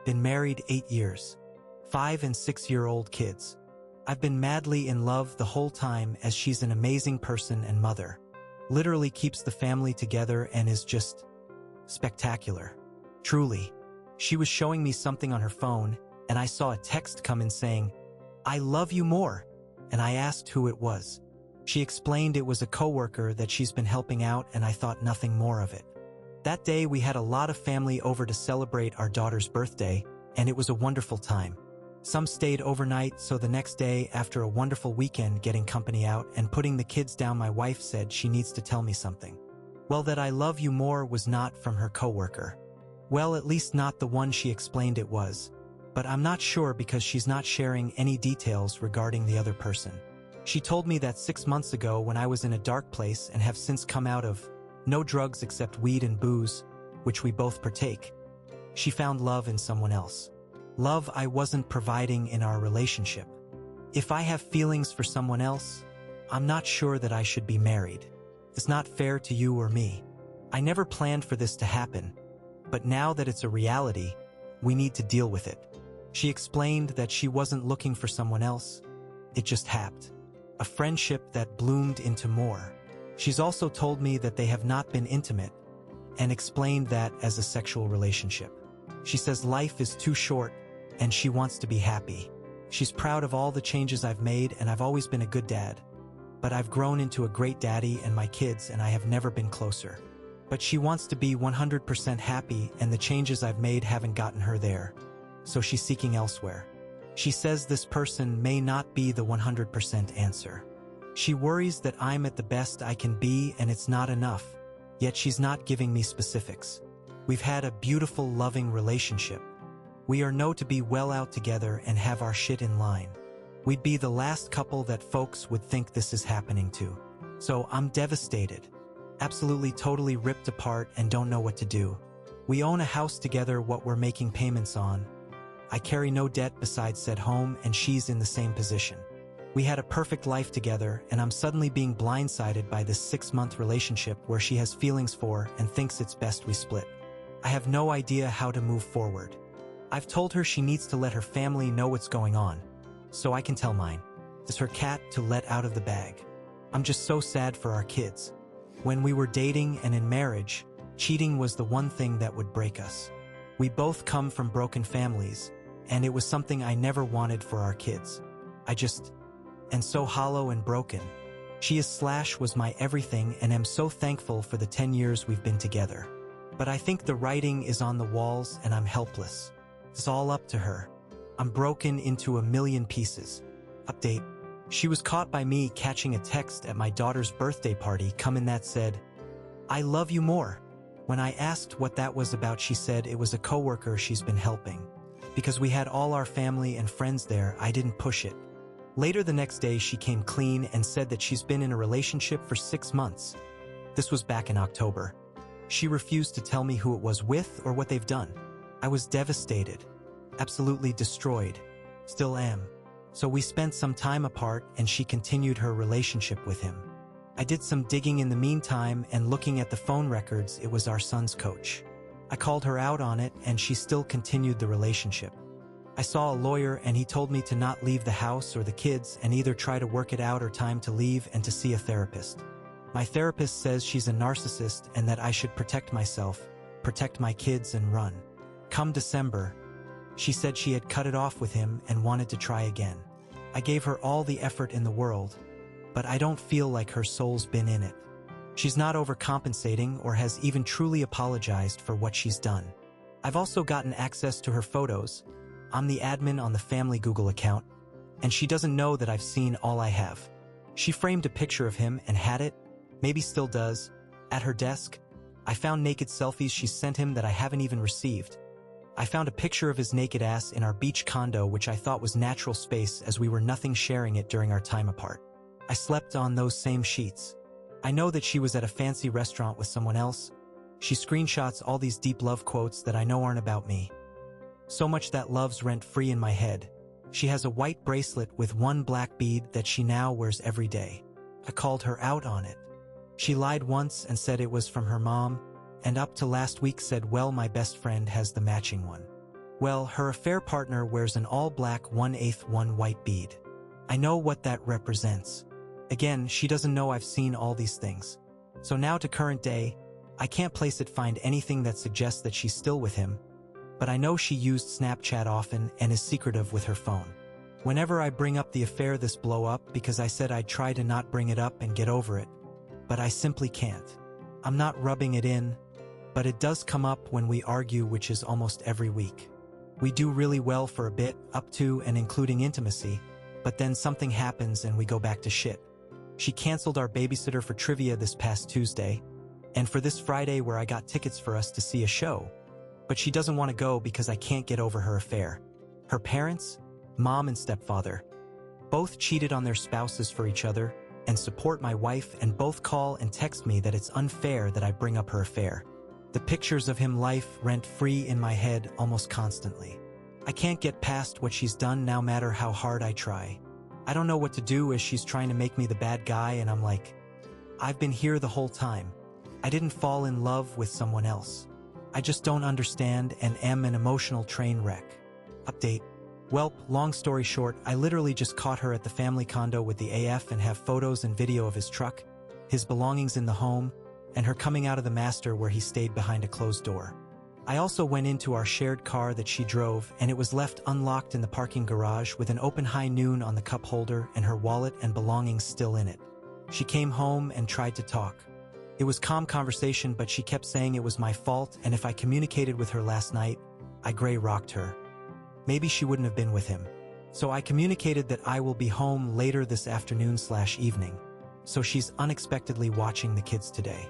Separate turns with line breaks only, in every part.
Been married 8 years. 5 and 6-year-old kids. I've been madly in love the whole time as she's an amazing person and mother. Literally keeps the family together and is just spectacular. Truly. She was showing me something on her phone and I saw a text come in saying, "I love you more," and I asked who it was. She explained it was a coworker that she's been helping out and I thought nothing more of it. That day we had a lot of family over to celebrate our daughter's birthday and it was a wonderful time. Some stayed overnight, so the next day, after a wonderful weekend getting company out and putting the kids down, my wife said she needs to tell me something. Well, that "I love you more" was not from her coworker. Well, at least not the one she explained it was. But I'm not sure because she's not sharing any details regarding the other person. She told me that 6 months ago when I was in a dark place and have since come out of no drugs except weed and booze, which we both partake, she found love in someone else. Love I wasn't providing in our relationship. If I have feelings for someone else, I'm not sure that I should be married. It's not fair to you or me. I never planned for this to happen, but now that it's a reality, we need to deal with it. She explained that she wasn't looking for someone else. It just happened. A friendship that bloomed into more. She's also told me that they have not been intimate and explained that as a sexual relationship. She says life is too short and she wants to be happy. She's proud of all the changes I've made and I've always been a good dad. But I've grown into a great daddy and my kids and I have never been closer. But she wants to be 100% happy and the changes I've made haven't gotten her there. So she's seeking elsewhere. She says this person may not be the 100% answer. She worries that I'm at the best I can be and it's not enough, yet she's not giving me specifics. We've had a beautiful, loving relationship. We are known to be well out together and have our shit in line. We'd be the last couple that folks would think this is happening to. So I'm devastated. Absolutely totally ripped apart and don't know what to do. We own a house together what we're making payments on. I carry no debt besides said home and she's in the same position. We had a perfect life together and I'm suddenly being blindsided by this 6-month relationship where she has feelings for and thinks it's best we split. I have no idea how to move forward. I've told her she needs to let her family know what's going on, so I can tell mine. It's her cat to let out of the bag. I'm just so sad for our kids. When we were dating and in marriage, cheating was the one thing that would break us. We both come from broken families, and it was something I never wanted for our kids. I just am so hollow and broken. She was my everything and am so thankful for the 10 years we've been together. But I think the writing is on the walls and I'm helpless. It's all up to her. I'm broken into a million pieces. Update. She was caught by me catching a text at my daughter's birthday party coming that said, "I love you more." When I asked what that was about, she said it was a coworker she's been helping. Because we had all our family and friends there, I didn't push it. Later the next day, she came clean and said that she's been in a relationship for 6 months. This was back in October. She refused to tell me who it was with or what they've done. I was devastated, absolutely destroyed, still am. So we spent some time apart and she continued her relationship with him. I did some digging in the meantime and looking at the phone records, it was our son's coach. I called her out on it and she still continued the relationship. I saw a lawyer and he told me to not leave the house or the kids and either try to work it out or time to leave and to see a therapist. My therapist says she's a narcissist and that I should protect myself, protect my kids and run. Come December, she said she had cut it off with him and wanted to try again. I gave her all the effort in the world, but I don't feel like her soul's been in it. She's not overcompensating or has even truly apologized for what she's done. I've also gotten access to her photos. I'm the admin on the family Google account, and she doesn't know that I've seen all I have. She framed a picture of him and had it, maybe still does, at her desk. I found naked selfies she sent him that I haven't even received. I found a picture of his naked ass in our beach condo, which I thought was natural space as we were nothing sharing it during our time apart. I slept on those same sheets. I know that she was at a fancy restaurant with someone else. She screenshots all these deep love quotes that I know aren't about me. So much that love's rent-free in my head. She has a white bracelet with one black bead that she now wears every day. I called her out on it. She lied once and said it was from her mom, and up to last week said, well, my best friend has the matching one. Well, her affair partner wears an all-black 1/8 one white bead. I know what that represents. Again, she doesn't know I've seen all these things. So now to current day, I can't find anything that suggests that she's still with him, but I know she used Snapchat often and is secretive with her phone. Whenever I bring up the affair, this blow up because I said I'd try to not bring it up and get over it, but I simply can't. I'm not rubbing it in, but it does come up when we argue, which is almost every week. We do really well for a bit, up to and including intimacy, but then something happens and we go back to shit. She canceled our babysitter for trivia this past Tuesday, and for this Friday where I got tickets for us to see a show. But she doesn't want to go because I can't get over her affair. Her parents, mom and stepfather, both cheated on their spouses for each other and support my wife, and both call and text me that it's unfair that I bring up her affair. The pictures of him life rent-free in my head almost constantly. I can't get past what she's done no matter how hard I try. I don't know what to do as she's trying to make me the bad guy, and I'm like, I've been here the whole time. I didn't fall in love with someone else. I just don't understand and am an emotional train wreck. Update. Welp, long story short, I literally just caught her at the family condo with the AF and have photos and video of his truck, his belongings in the home, and her coming out of the master where he stayed behind a closed door. I also went into our shared car that she drove, and it was left unlocked in the parking garage with an open high noon on the cup holder and her wallet and belongings still in it. She came home and tried to talk. It was calm conversation, but she kept saying it was my fault, and if I communicated with her last night, I gray rocked her. Maybe she wouldn't have been with him. So I communicated that I will be home later this afternoon/evening. So she's unexpectedly watching the kids today.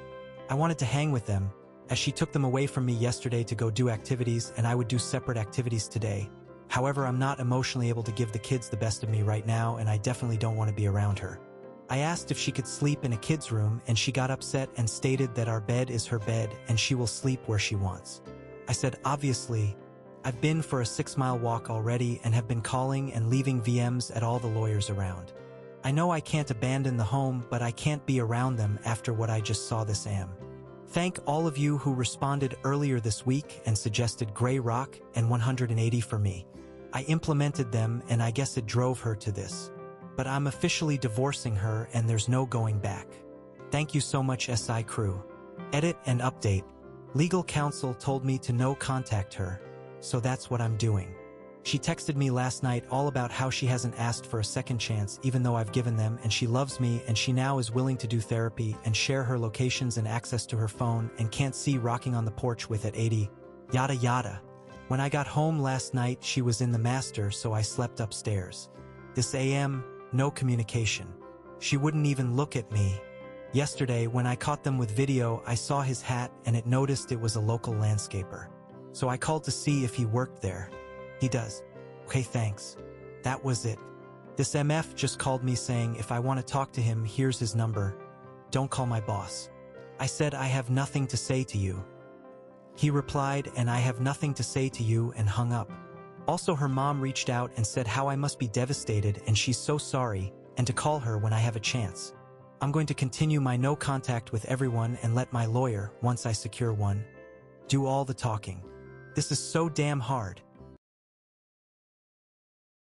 I wanted to hang with them, as she took them away from me yesterday to go do activities, and I would do separate activities today. However, I'm not emotionally able to give the kids the best of me right now, and I definitely don't want to be around her. I asked if she could sleep in a kid's room, and she got upset and stated that our bed is her bed and she will sleep where she wants. I said, obviously, I've been for a 6-mile walk already and have been calling and leaving VMs at all the lawyers around. I know I can't abandon the home, but I can't be around them after what I just saw this am. Thank all of you who responded earlier this week and suggested Grey Rock and 180 for me. I implemented them, and I guess it drove her to this. But I'm officially divorcing her and there's no going back. Thank you so much, SI crew. Edit and update. Legal counsel told me to no contact her, so that's what I'm doing. She texted me last night all about how she hasn't asked for a second chance even though I've given them, and she loves me and she now is willing to do therapy and share her locations and access to her phone and can't see rocking on the porch with at 80, yada yada. When I got home last night, she was in the master, so I slept upstairs. This AM, no communication. She wouldn't even look at me. Yesterday, when I caught them with video, I saw his hat and it noticed it was a local landscaper. So I called to see if he worked there. He does. Okay, thanks. That was it. This MF just called me saying if I want to talk to him, here's his number. Don't call my boss. I said I have nothing to say to you. He replied, and I have nothing to say to you, and hung up. Also, her mom reached out and said how I must be devastated and she's so sorry, and to call her when I have a chance. I'm going to continue my no contact with everyone and let my lawyer, once I secure one, do all the talking. This is so damn hard.